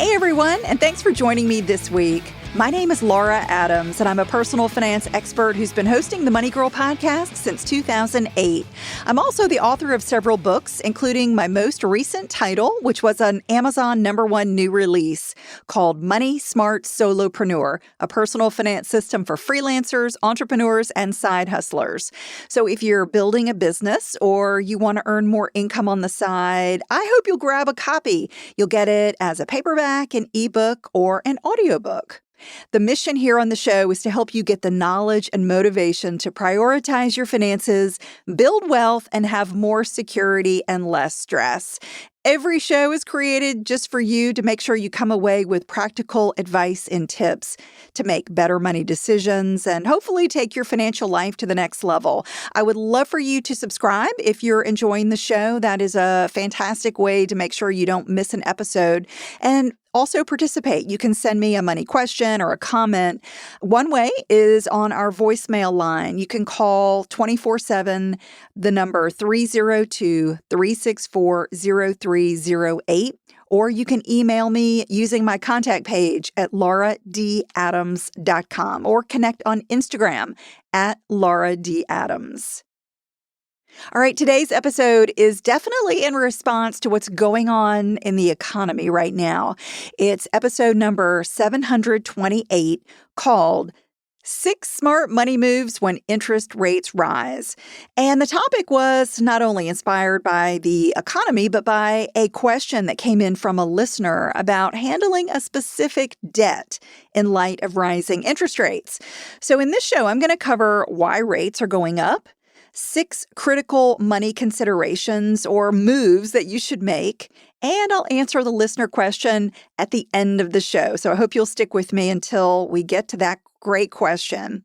Hey everyone, and thanks for joining me this week. My name is Laura Adams, and I'm a personal finance expert who's been hosting the Money Girl podcast since 2008. I'm also the author of several books, including my most recent title, which was an Amazon #1 new release called Money Smart Solopreneur, a personal finance system for freelancers, entrepreneurs, and side hustlers. So if you're building a business or you want to earn more income on the side, I hope you'll grab a copy. You'll get it as a paperback, an ebook, or an audiobook. The mission here on the show is to help you get the knowledge and motivation to prioritize your finances, build wealth, and have more security and less stress. Every show is created just for you to make sure you come away with practical advice and tips to make better money decisions and hopefully take your financial life to the next level. I would love for you to subscribe if you're enjoying the show. That is a fantastic way to make sure you don't miss an episode. And also participate. You can send me a money question or a comment. One way is on our voicemail line. You can call 24/7, the number 302-364-0308, or you can email me using my contact page at lauradadams.com or connect on Instagram at lauradadams. All right, today's episode is definitely in response to what's going on in the economy right now. It's episode number 728 called 6 Smart Money Moves When Interest Rates Rise. And the topic was not only inspired by the economy, but by a question that came in from a listener about handling a specific debt in light of rising interest rates. So in this show, I'm going to cover why rates are going up, 6 critical money considerations or moves that you should make, and I'll answer the listener question at the end of the show. So I hope you'll stick with me until we get to that great question.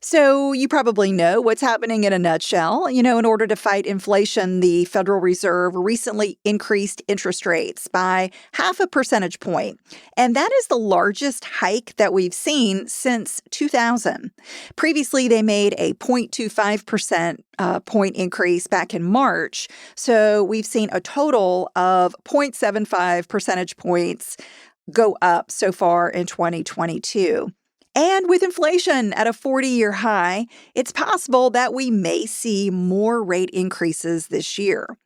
So you probably know what's happening in a nutshell. In order to fight inflation, the Federal Reserve recently increased interest rates by 0.5 percentage point. And that is the largest hike that we've seen since 2000. Previously, they made a 0.25% point increase back in March. So we've seen a total of 0.75 percentage points go up so far in 2022. And with inflation at a 40-year high, it's possible that we may see more rate increases this year.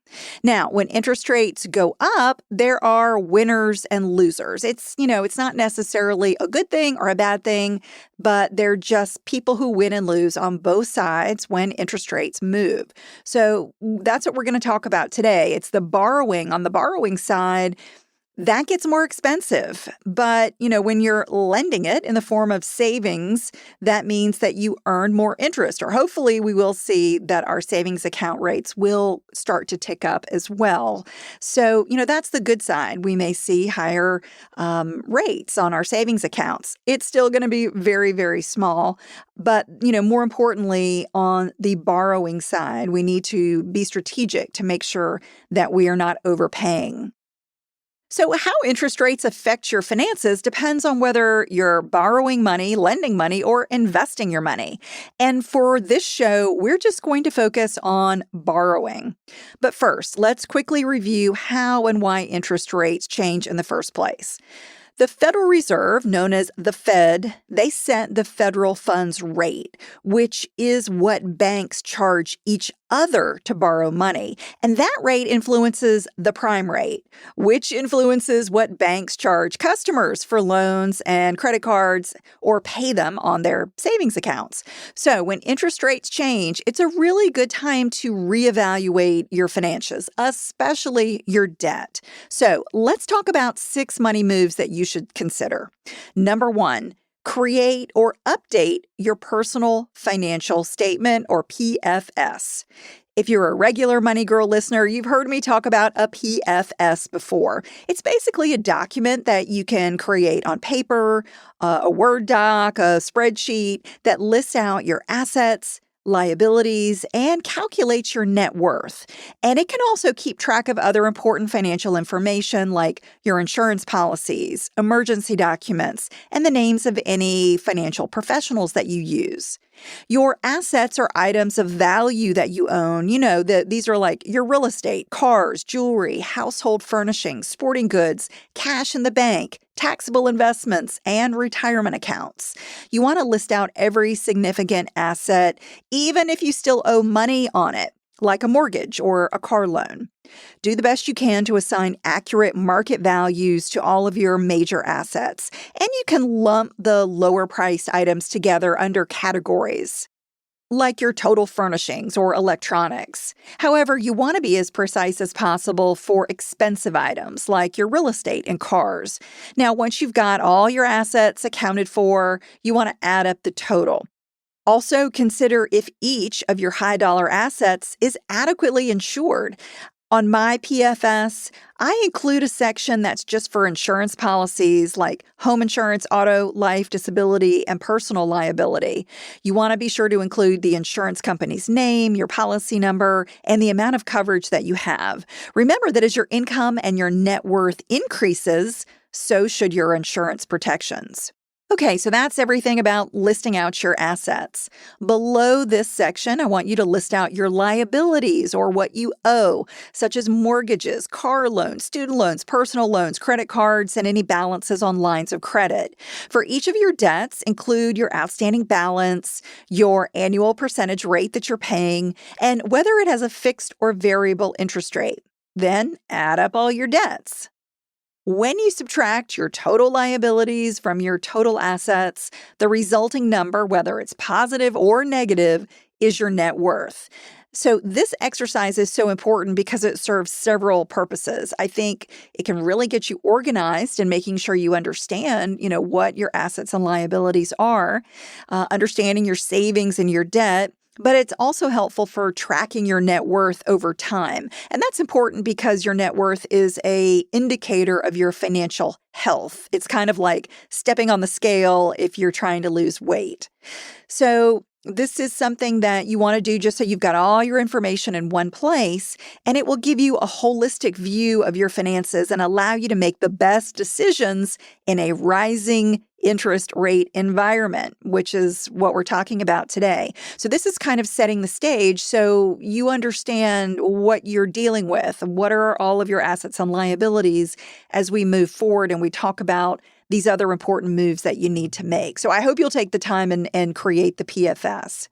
Now, when interest rates go up, there are winners and losers. It's not necessarily a good thing or a bad thing, but they're just people who win and lose on both sides when interest rates move. So that's what we're going to talk about today. It's the borrowing. On the borrowing side, that gets more expensive. But, when you're lending it in the form of savings, that means that you earn more interest, or hopefully we will see that our savings account rates will start to tick up as well. So, that's the good side. We may see higher rates on our savings accounts. It's still going to be very, very small. But, more importantly, on the borrowing side, we need to be strategic to make sure that we are not overpaying. So how interest rates affect your finances depends on whether you're borrowing money, lending money, or investing your money. And for this show, we're just going to focus on borrowing. But first, let's quickly review how and why interest rates change in the first place. The Federal Reserve, known as the Fed, they set the federal funds rate, which is what banks charge each other to borrow money. And that rate influences the prime rate, which influences what banks charge customers for loans and credit cards or pay them on their savings accounts. So when interest rates change, it's a really good time to reevaluate your finances, especially your debt. So let's talk about 6 money moves that you should consider. Number 1, create or update your personal financial statement, or PFS. If you're a regular Money Girl listener, you've heard me talk about a PFS before. It's basically a document that you can create on paper, a Word doc, a spreadsheet that lists out your assets, liabilities, and calculates your net worth. And it can also keep track of other important financial information like your insurance policies, emergency documents, and the names of any financial professionals that you use. Your assets are items of value that you own. These are like your real estate, cars, jewelry, household furnishings, sporting goods, cash in the bank, taxable investments, and retirement accounts. You want to list out every significant asset, even if you still owe money on it, like a mortgage or a car loan. Do the best you can to assign accurate market values to all of your major assets, and you can lump the lower priced items together under categories, like your total furnishings or electronics. However, you want to be as precise as possible for expensive items like your real estate and cars. Now, once you've got all your assets accounted for, you want to add up the total. Also, consider if each of your high dollar assets is adequately insured. On my PFS, I include a section that's just for insurance policies like home insurance, auto, life, disability, and personal liability. You want to be sure to include the insurance company's name, your policy number, and the amount of coverage that you have. Remember that as your income and your net worth increases, so should your insurance protections. Okay, so that's everything about listing out your assets. Below this section, I want you to list out your liabilities or what you owe, such as mortgages, car loans, student loans, personal loans, credit cards, and any balances on lines of credit. For each of your debts, include your outstanding balance, your annual percentage rate that you're paying, and whether it has a fixed or variable interest rate. Then add up all your debts. When you subtract your total liabilities from your total assets, the resulting number, whether it's positive or negative, is your net worth. So this exercise is so important because it serves several purposes. I think it can really get you organized in making sure you understand, what your assets and liabilities are, understanding your savings and your debt. But it's also helpful for tracking your net worth over time. And that's important because your net worth is an indicator of your financial health. It's kind of like stepping on the scale if you're trying to lose weight. So this is something that you want to do just so you've got all your information in one place, and it will give you a holistic view of your finances and allow you to make the best decisions in a rising interest rate environment, which is what we're talking about today. So this is kind of setting the stage so you understand what you're dealing with, what are all of your assets and liabilities as we move forward and we talk about these other important moves that you need to make. So I hope you'll take the time and create the PFS.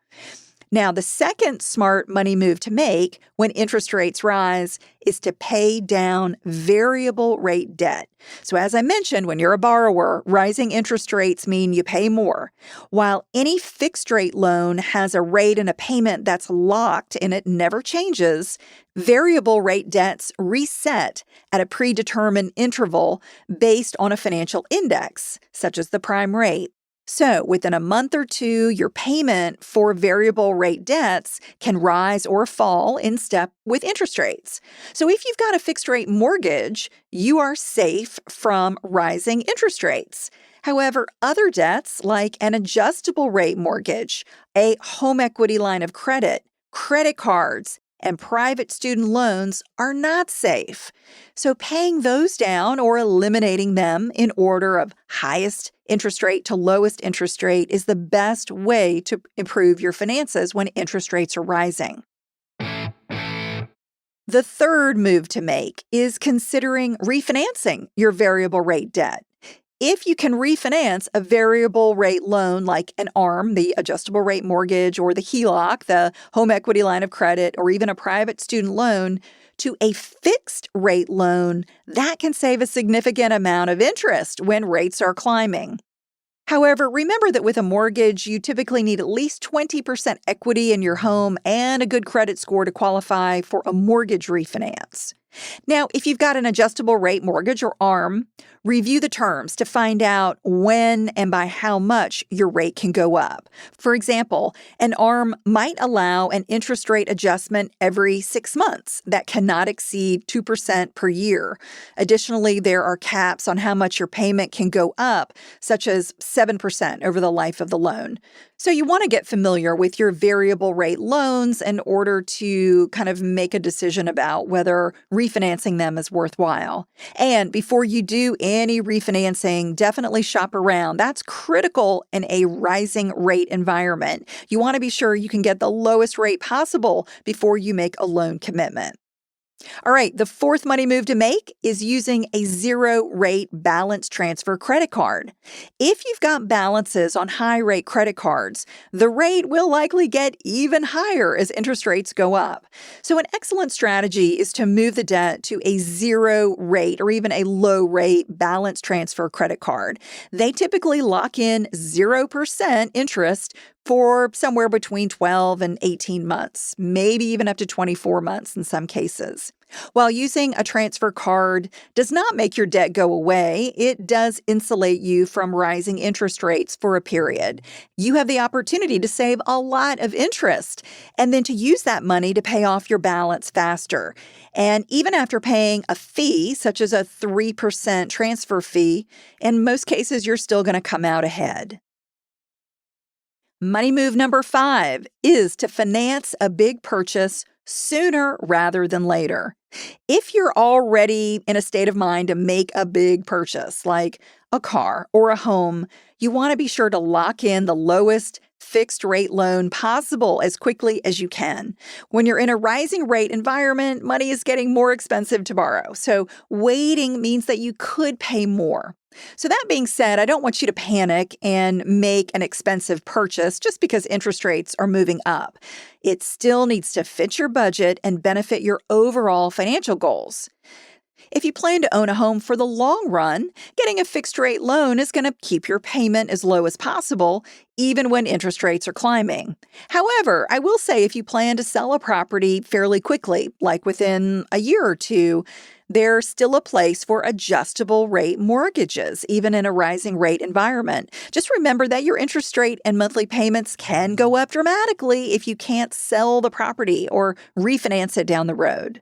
Now, the second smart money move to make when interest rates rise is to pay down variable rate debt. So as I mentioned, when you're a borrower, rising interest rates mean you pay more. While any fixed rate loan has a rate and a payment that's locked and it never changes, variable rate debts reset at a predetermined interval based on a financial index, such as the prime rate. So within a month or two, your payment for variable rate debts can rise or fall in step with interest rates. So if you've got a fixed rate mortgage, you are safe from rising interest rates. However, other debts like an adjustable rate mortgage, a home equity line of credit, credit cards, and private student loans are not safe. So paying those down or eliminating them in order of highest interest rate to lowest interest rate is the best way to improve your finances when interest rates are rising. The third move to make is considering refinancing your variable rate debt. If you can refinance a variable rate loan like an ARM, the adjustable rate mortgage, or the HELOC, the home equity line of credit, or even a private student loan, to a fixed rate loan, that can save a significant amount of interest when rates are climbing. However, remember that with a mortgage, you typically need at least 20% equity in your home and a good credit score to qualify for a mortgage refinance. Now, if you've got an adjustable rate mortgage or ARM, review the terms to find out when and by how much your rate can go up. For example, an ARM might allow an interest rate adjustment every 6 months that cannot exceed 2% per year. Additionally, there are caps on how much your payment can go up, such as 7% over the life of the loan. So you want to get familiar with your variable rate loans in order to kind of make a decision about whether refinancing them is worthwhile. And before you do any refinancing, definitely shop around. That's critical in a rising rate environment. You want to be sure you can get the lowest rate possible before you make a loan commitment. All right, the fourth money move to make is using a zero rate balance transfer credit card. If you've got balances on high rate credit cards, the rate will likely get even higher as interest rates go up. So, an excellent strategy is to move the debt to a zero rate or even a low rate balance transfer credit card. They typically lock in 0% interest for somewhere between 12 and 18 months, maybe even up to 24 months in some cases. While using a transfer card does not make your debt go away, it does insulate you from rising interest rates for a period. You have the opportunity to save a lot of interest and then to use that money to pay off your balance faster. And even after paying a fee, such as a 3% transfer fee, in most cases, you're still going to come out ahead. Money move number 5 is to finance a big purchase sooner rather than later. If you're already in a state of mind to make a big purchase, like a car or a home, you want to be sure to lock in the lowest fixed rate loan possible as quickly as you can. When you're in a rising rate environment, money is getting more expensive to borrow. So waiting means that you could pay more. So that being said, I don't want you to panic and make an expensive purchase just because interest rates are moving up. It still needs to fit your budget and benefit your overall financial goals. If you plan to own a home for the long run, getting a fixed rate loan is going to keep your payment as low as possible, even when interest rates are climbing. However, I will say if you plan to sell a property fairly quickly, like within a year or two, there's still a place for adjustable rate mortgages, even in a rising rate environment. Just remember that your interest rate and monthly payments can go up dramatically if you can't sell the property or refinance it down the road.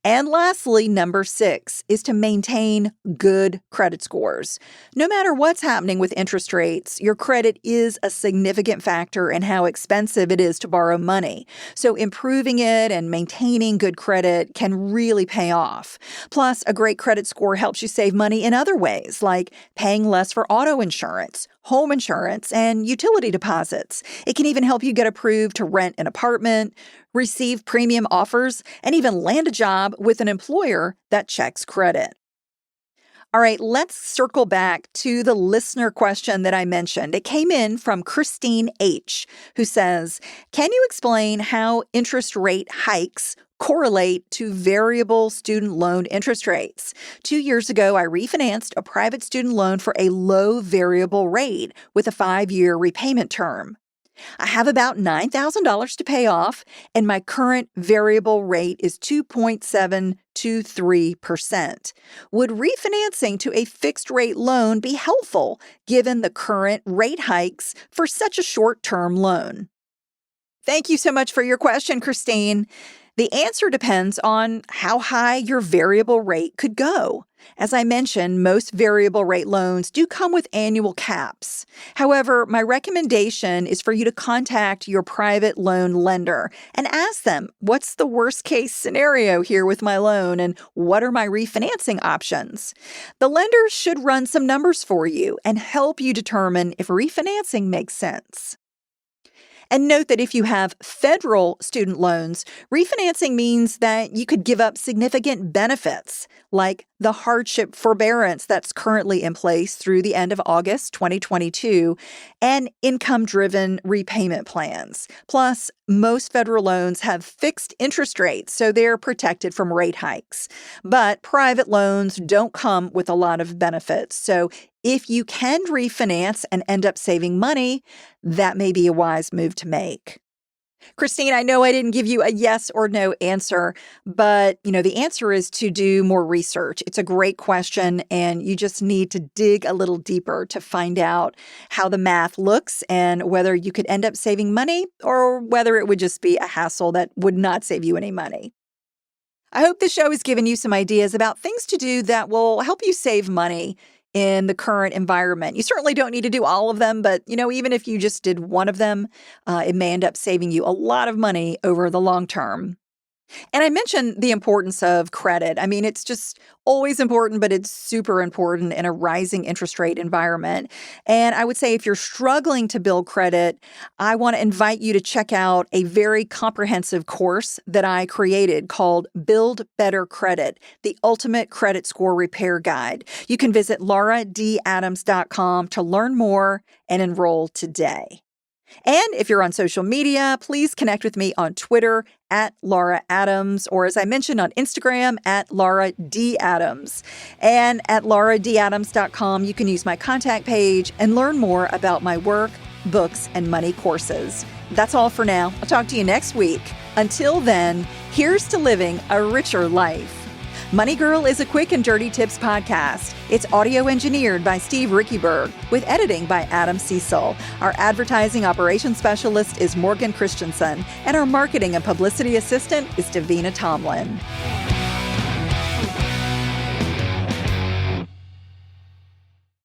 And lastly, number 6 is to maintain good credit scores. No matter what's happening with interest rates, your credit is a significant factor in how expensive it is to borrow money. So improving it and maintaining good credit can really pay off. Plus, a great credit score helps you save money in other ways, like paying less for auto insurance, home insurance, and utility deposits. It can even help you get approved to rent an apartment, receive premium offers, and even land a job with an employer that checks credit. All right, let's circle back to the listener question that I mentioned. It came in from Christine H., who says, "Can you explain how interest rate hikes correlate to variable student loan interest rates? 2 years ago, I refinanced a private student loan for a low variable rate with a 5-year repayment term. I have about $9,000 to pay off, and my current variable rate is 2.723%. Would refinancing to a fixed rate loan be helpful given the current rate hikes for such a short-term loan?" Thank you so much for your question, Christine. The answer depends on how high your variable rate could go. As I mentioned, most variable rate loans do come with annual caps. However, my recommendation is for you to contact your private loan lender and ask them, what's the worst case scenario here with my loan and what are my refinancing options? The lender should run some numbers for you and help you determine if refinancing makes sense. And note that if you have federal student loans, refinancing means that you could give up significant benefits, like the hardship forbearance that's currently in place through the end of August 2022, and income-driven repayment plans. Plus, most federal loans have fixed interest rates, so they're protected from rate hikes. But private loans don't come with a lot of benefits, so if you can refinance and end up saving money, that may be a wise move to make. Christine, I know I didn't give you a yes or no answer, but the answer is to do more research. It's a great question, and you just need to dig a little deeper to find out how the math looks and whether you could end up saving money or whether it would just be a hassle that would not save you any money. I hope this show has given you some ideas about things to do that will help you save money in the current environment. You certainly don't need to do all of them, but even if you just did one of them, it may end up saving you a lot of money over the long term. And I mentioned the importance of credit. I mean, it's just always important, but it's super important in a rising interest rate environment. And I would say if you're struggling to build credit, I want to invite you to check out a very comprehensive course that I created called Build Better Credit, the Ultimate Credit Score Repair Guide. You can visit lauradadams.com to learn more and enroll today. And if you're on social media, please connect with me on Twitter at Laura Adams, or as I mentioned on Instagram at Laura D. Adams. And at lauradadams.com, you can use my contact page and learn more about my work, books, and money courses. That's all for now. I'll talk to you next week. Until then, here's to living a richer life. Money Girl is a quick and dirty tips podcast. It's audio engineered by Steve Rickyberg with editing by Adam Cecil. Our advertising operations specialist is Morgan Christensen, and our marketing and publicity assistant is Davina Tomlin.